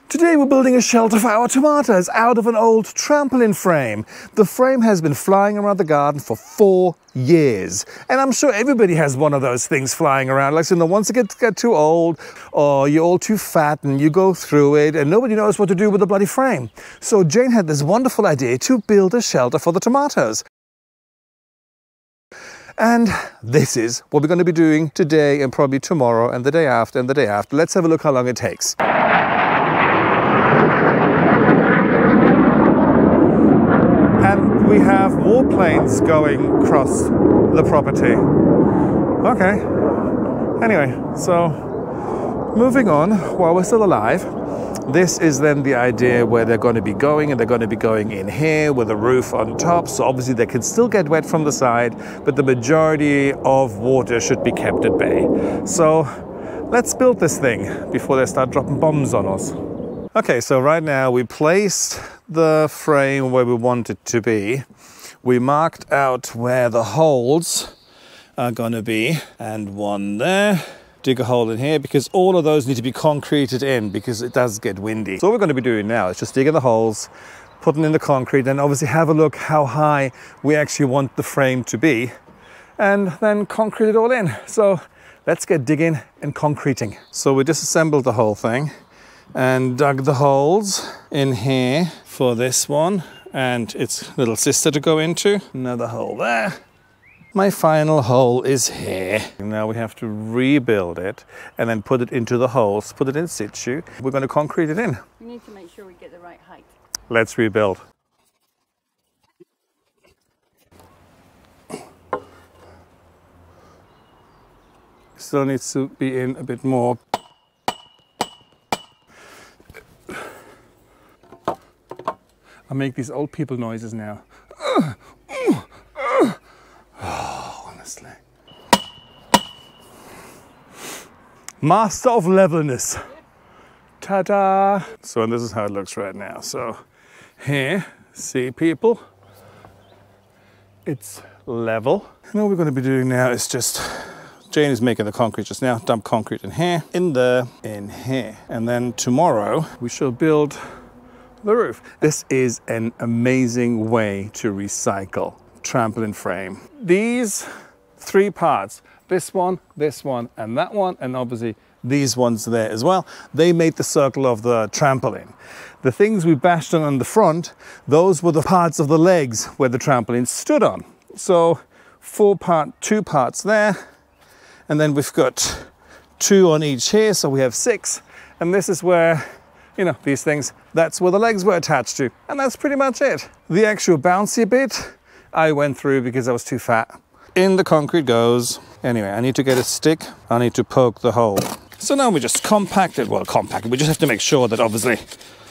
Today we're building a shelter for our tomatoes out of an old trampoline frame. The frame has been flying around the garden for 4 years. And I'm sure everybody has one of those things flying around. Like, so once it gets too old, or you're all too fat and you go through it and nobody knows what to do with the bloody frame. So Jane had this wonderful idea to build a shelter for the tomatoes. And this is what we're going to be doing today and probably tomorrow and the day after and the day after. Let's have a look how long it takes. And we have warplanes going across the property. Okay. Anyway, so moving on while we're still alive. This is then the idea where they're going to be going, and they're going to be going in here with a roof on top. So obviously they can still get wet from the side, but the majority of water should be kept at bay. So let's build this thing before they start dropping bombs on us. Okay, so right now we placed the frame where we want it to be. We marked out where the holes are going to be, and one there. Dig a hole in here because all of those need to be concreted in because it does get windy. So what we're going to be doing now is just digging the holes, putting in the concrete, and obviously have a look how high we actually want the frame to be, and then concrete it all in. So let's get digging and concreting. So we disassembled the whole thing and dug the holes in here for this one and its little sister to go into. Another hole there. My final hole is here. Now we have to rebuild it and then put it into the holes, put it in situ. We're going to concrete it in. We need to make sure we get the right height. Let's rebuild. Still needs to be in a bit more. I make these old people noises now. Honestly. Master of levelness. Ta-da! So, and this is how it looks right now. So here, see people, it's level. And all we're going to be doing now is just, Jane is making the concrete just now, dump concrete in here, in there, in here. And then tomorrow we shall build the roof. This is an amazing way to recycle trampoline frame. These 3 parts, this one, and that one, and obviously these ones there as well, they made the circle of the trampoline. The things we bashed on the front, those were the parts of the legs where the trampoline stood on. So 2 parts there, and then we've got 2 on each here, so we have 6, and this is where, you know, these things, that's where the legs were attached to, and that's pretty much it. The actual bouncy bit I went through because I was too fat. In the concrete goes. Anyway, I need to get a stick. I need to poke the hole. So now we just compact it. Well, compact it. We just have to make sure that obviously...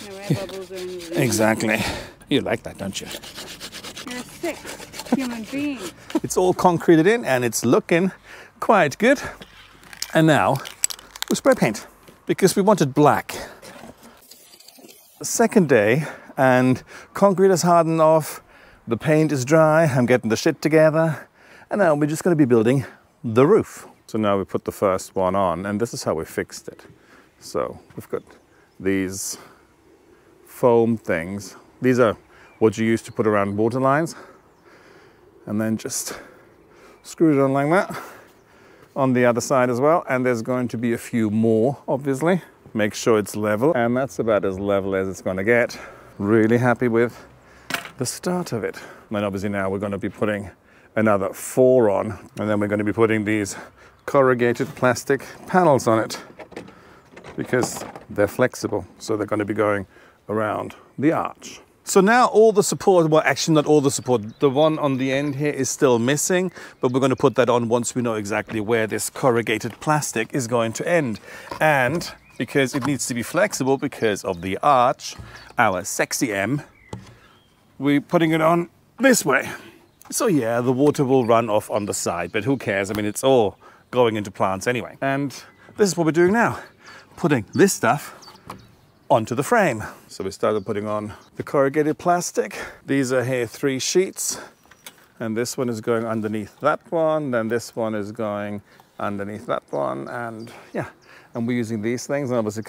No air bubbles or anything. Exactly. You like that, don't you? You're a sick human being. It's all concreted in and it's looking quite good. And now we spray paint because we wanted black. The second day and concrete is hardened off. The paint is dry. I'm getting the shit together. And now we're just going to be building the roof. So now we put the first one on, and this is how we fixed it. So we've got these foam things. These are what you use to put around water lines. And then just screw it on like that. On the other side as well. And there's going to be a few more, obviously. Make sure it's level. And that's about as level as it's going to get. Really happy with the start of it. And then obviously now we're going to be putting another 4 on, and then we're going to be putting these corrugated plastic panels on it because they're flexible, so they're going to be going around the arch. So now all the support, well actually not all the support, the one on the end here is still missing, but we're going to put that on once we know exactly where this corrugated plastic is going to end. And because it needs to be flexible because of the arch, our sexy M, we're putting it on this way. So yeah, the water will run off on the side, but who cares? I mean, it's all going into plants anyway. And this is what we're doing now, putting this stuff onto the frame. So we started putting on the corrugated plastic. These are here 3 sheets, and this one is going underneath that one, then this one is going underneath that one, and yeah. and we're using these things, and obviously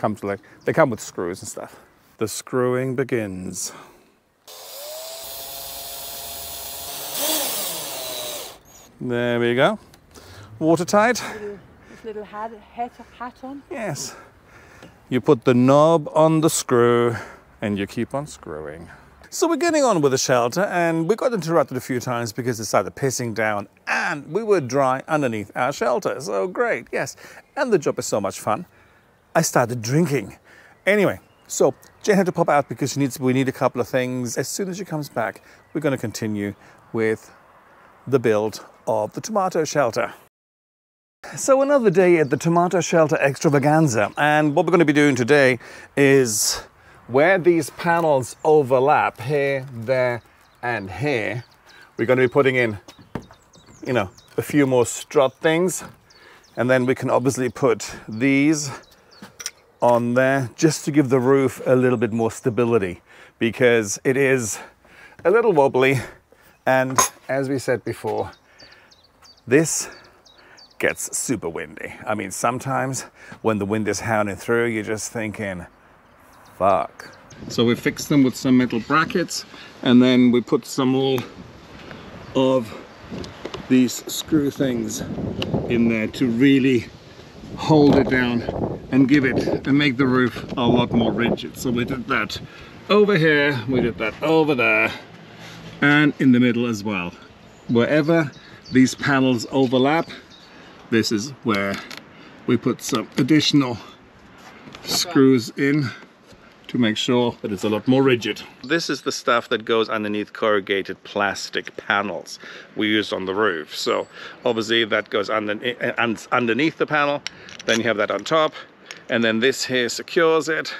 they come with screws and stuff. The screwing begins. There we go. Watertight. This little hat on. Yes. You put the knob on the screw and you keep on screwing. So we're getting on with the shelter, and we got interrupted a few times because it started pissing down and we were dry underneath our shelter. So great, yes. And the job is so much fun. I started drinking. Anyway, so Jane had to pop out because we need a couple of things. As soon as she comes back, we're going to continue with the build of the tomato shelter. So another day at the tomato shelter extravaganza, and what we're going to be doing today is where these panels overlap here, there and here, we're going to be putting in, you know, a few more strut things, and then we can obviously put these on there just to give the roof a little bit more stability, because it is a little wobbly, and as we said before, this gets super windy. I mean, sometimes when the wind is hounding through, you're just thinking, fuck. So we fixed them with some metal brackets, and then we put some more of these screw things in there to really hold it down and give it and make the roof a lot more rigid. So we did that over here, we did that over there, and in the middle as well. Wherever these panels overlap, this is where we put some additional screws in to make sure that it's a lot more rigid. This is the stuff that goes underneath corrugated plastic panels we used on the roof. So obviously that goes underneath the panel, then you have that on top, and then this here secures it,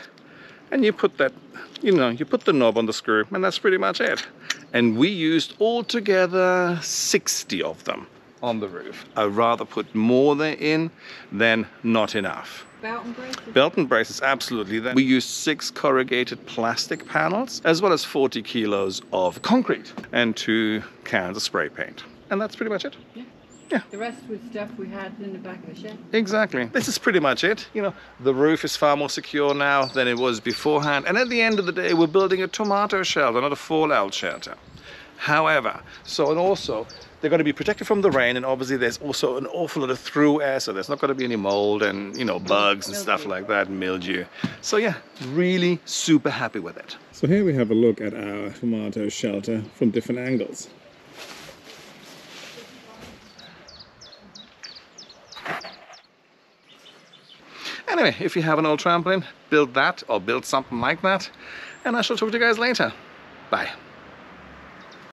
and you put that, you know, you put the knob on the screw, and that's pretty much it. And we used altogether 60 of them on the roof. I'd rather put more in than not enough. Belt and braces? Belt and braces, absolutely. Then we used 6 corrugated plastic panels, as well as 40 kilos of concrete and 2 cans of spray paint. And that's pretty much it. Yeah. Yeah. The rest was stuff we had in the back of the shed. Exactly. This is pretty much it. You know, the roof is far more secure now than it was beforehand. And at the end of the day, we're building a tomato shelter, not a fallout shelter. However, and also, they're going to be protected from the rain, and obviously there's also an awful lot of through air, so there's not going to be any mold and, you know, bugs and stuff like that, mildew. So yeah, really super happy with it. So here we have a look at our tomato shelter from different angles. Anyway, if you have an old trampoline, build that or build something like that, and I shall talk to you guys later. Bye.